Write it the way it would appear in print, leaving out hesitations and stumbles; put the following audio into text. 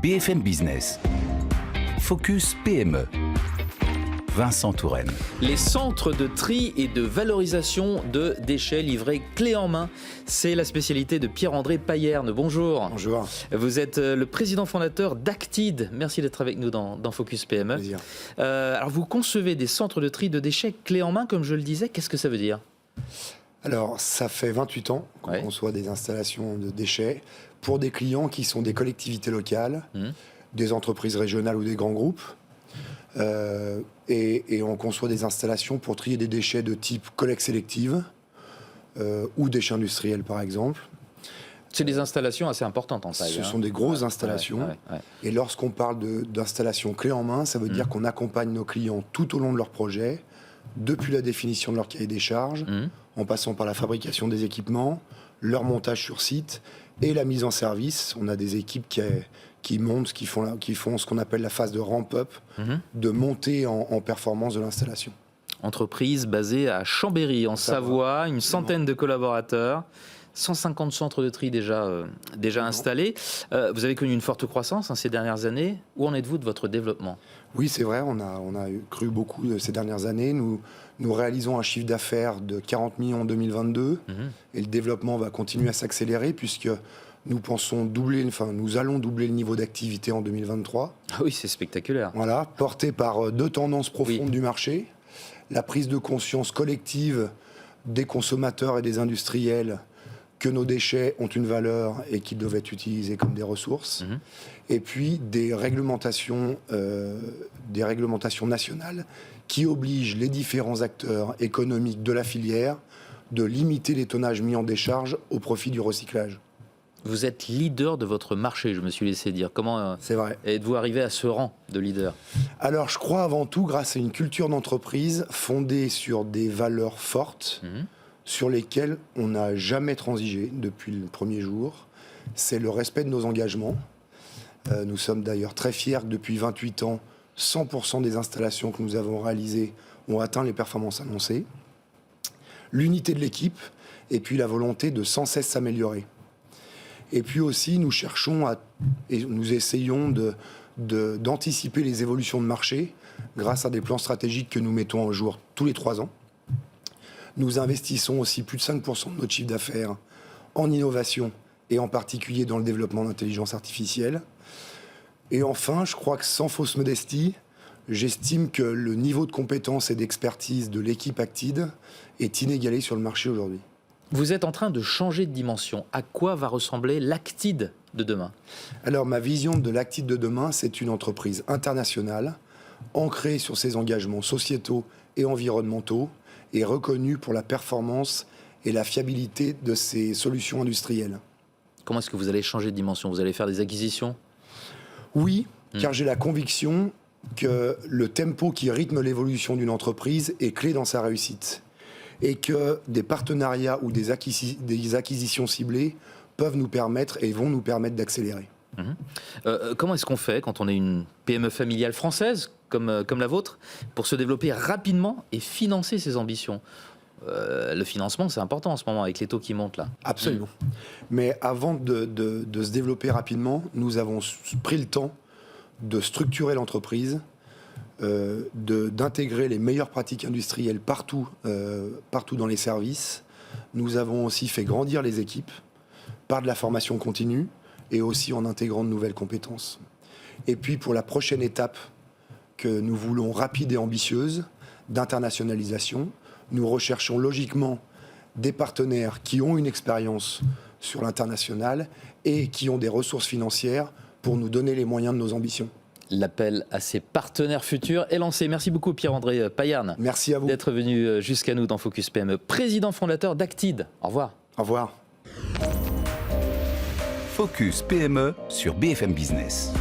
BFM Business. Focus PME. Vincent Touraine. Les centres de tri et de valorisation de déchets livrés clé en main, c'est la spécialité de Pierre-André Payerne. Bonjour. Bonjour. Vous êtes le président fondateur d'Actid. Merci d'être avec nous dans Focus PME. Plaisir. Alors vous concevez des centres de tri de déchets clé en main, comme je le disais. Qu'est-ce que ça veut dire ? Alors, ça fait 28 ans qu'on conçoit des installations de déchets pour des clients qui sont des collectivités locales, des entreprises régionales ou des grands groupes. Et on conçoit des installations pour trier des déchets de type collecte sélective ou déchets industriels, par exemple. C'est des installations assez importantes en taille. Ce sont des grosses installations. Ouais. Et lorsqu'on parle d'installations clés en main, ça veut dire qu'on accompagne nos clients tout au long de leur projet, depuis la définition de leur cahier des charges, en passant par la fabrication des équipements, leur montage sur site et la mise en service. On a des équipes qui montent, qui font ce qu'on appelle la phase de ramp-up, de montée en performance de l'installation. Entreprise basée à Chambéry, en Savoie, une centaine de collaborateurs, 150 centres de tri déjà installés. Vous avez connu une forte croissance ces dernières années. Où en êtes-vous de votre développement ? Oui, c'est vrai, on a cru beaucoup ces dernières années. Nous réalisons un chiffre d'affaires de 40 millions en 2022 et le développement va continuer à s'accélérer puisque nous allons doubler le niveau d'activité en 2023. Ah oui, c'est spectaculaire. Voilà, porté par deux tendances profondes du marché. La prise de conscience collective des consommateurs et des industriels que nos déchets ont une valeur et qu'ils doivent être utilisés comme des ressources. Et puis des réglementations nationales qui obligent les différents acteurs économiques de la filière de limiter les tonnages mis en décharge au profit du recyclage. Vous êtes leader de votre marché, je me suis laissé dire. Comment êtes-vous arrivé à ce rang de leader ? Alors, je crois avant tout grâce à une culture d'entreprise fondée sur des valeurs fortes, sur lesquelles on n'a jamais transigé depuis le premier jour. C'est le respect de nos engagements. Nous sommes d'ailleurs très fiers que depuis 28 ans, 100% des installations que nous avons réalisées ont atteint les performances annoncées. L'unité de l'équipe et puis la volonté de sans cesse s'améliorer. Et puis aussi, nous cherchons et nous essayons d'anticiper les évolutions de marché grâce à des plans stratégiques que nous mettons en jour tous les 3 ans. Nous investissons aussi plus de 5% de notre chiffre d'affaires en innovation et en particulier dans le développement d'intelligence artificielle. Et enfin, je crois que sans fausse modestie, j'estime que le niveau de compétence et d'expertise de l'équipe Actid est inégalé sur le marché aujourd'hui. Vous êtes en train de changer de dimension. À quoi va ressembler l'Actid de demain ? Alors, ma vision de l'Actid de demain, c'est une entreprise internationale, ancrée sur ses engagements sociétaux et environnementaux, et reconnue pour la performance et la fiabilité de ses solutions industrielles. Comment est-ce que vous allez changer de dimension ? Vous allez faire des acquisitions ? Oui, car j'ai la conviction que le tempo qui rythme l'évolution d'une entreprise est clé dans sa réussite. Et que des partenariats ou des acquisitions ciblées peuvent nous permettre et vont nous permettre d'accélérer. Comment est-ce qu'on fait quand on est une PME familiale française comme la vôtre pour se développer rapidement et financer ses ambitions ? Le financement, c'est important en ce moment avec les taux qui montent là. Absolument. Mais avant de se développer rapidement, nous avons pris le temps de structurer l'entreprise, d'intégrer les meilleures pratiques industrielles partout dans les services. Nous avons aussi fait grandir les équipes par de la formation continue et aussi en intégrant de nouvelles compétences. Et puis pour la prochaine étape que nous voulons rapide et ambitieuse d'internationalisation, nous recherchons logiquement des partenaires qui ont une expérience sur l'international et qui ont des ressources financières pour nous donner les moyens de nos ambitions. L'appel à ses partenaires futurs est lancé. Merci beaucoup Pierre-André Payerne. Merci à vous d'être venu jusqu'à nous dans Focus PME. Président fondateur d'Actid. Au revoir. Au revoir. Focus PME sur BFM Business.